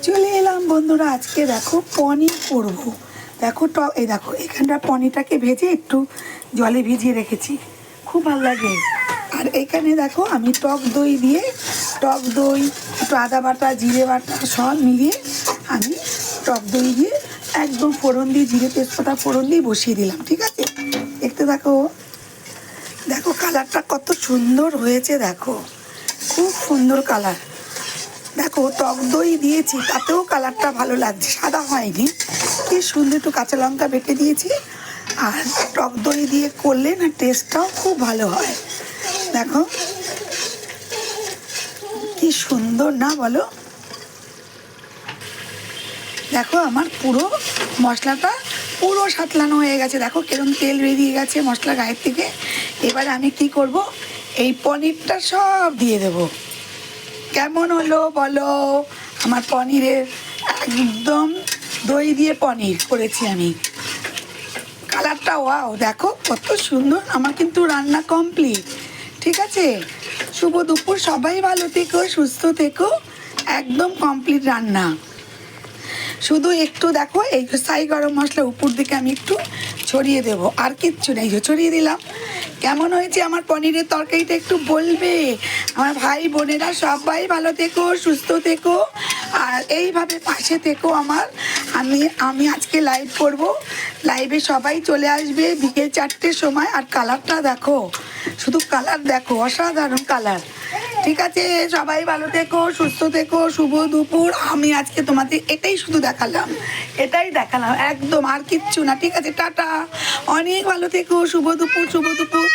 চলে এলাম বন্ধুরা, আজকে দেখো পনির করব। দেখো এই দেখো এখানটা পনিরটাকে ভেজে একটু জলে ভিজিয়ে রেখেছি, খুব ভালো লাগে। আর এখানে দেখো আমি টক দই দিয়ে, টক দই একটু আদা বাটা জিরে বাটা সব মিলিয়ে আমি টক দই দিয়ে একদম ফোড়ন দিয়ে, জিরে তেজপাতা ফোড়ন দিয়ে বসিয়ে দিলাম। ঠিক আছে, দেখতে দেখো, দেখো কালারটা কত সুন্দর হয়েছে, দেখো খুব সুন্দর কালার। দেখো টক দই দিয়েছি, তাতেও কালারটা ভালো লাগছে, সাদা হয়নি, কি সুন্দর। একটু কাঁচা লঙ্কা বেটে দিয়েছি, আর টক দই দিয়ে করলে না টেস্টটাও খুব ভালো হয়। দেখো কি সুন্দর না বলো। দেখো আমার পুরো মশলাটা পুরো সাতলানো হয়ে গেছে, দেখো কিরম তেল বেরিয়ে গেছে মশলা গায়ের থেকে। এবারে আমি কি করব, এই পনিরটা সব দিয়ে দেবো। কেমন হলো বলো আমার পনিরের, একদম দই দিয়ে পনির করেছি আমি। কালারটা ওয়াও, দেখো কত সুন্দর। আমার কিন্তু রান্না কমপ্লিট। ঠিক আছে, শুভ দুপুর, সবাই ভালো থেকো, সুস্থ থেকো, একদম কমপ্লিট রান্না। শুধু একটু দেখো এই সাই গরম মশলা উপর দিকে আমি একটু ছড়িয়ে দেব, আর কিচ্ছু নেই, ছড়িয়ে দিলাম। কেমন হয়েছে আমার পনিরের তরকারিটা একটু বলবে। আমার ভাই বোনেরা সবাই ভালো থেকো, সুস্থ থেকো, আর এইভাবে পাশে থেকো আমার। আমি আজকে লাইভ করব, লাইভে সবাই চলে আসবে বিকেল 4টের সময়। আর কালারটা দেখো, শুধু কালার দেখো, অসাধারণ কালার। ঠিক আছে, সবাই ভালো থেকো, সুস্থ থেকো, শুভ দুপুর। আমি আজকে তোমাদের এটাই শুধু দেখালাম, এটাই দেখালাম একদম, আর কিচ্ছু না। ঠিক আছে, টাটা, অনেক ভালো থেকো, শুভ দুপুর, শুভ দুপুর।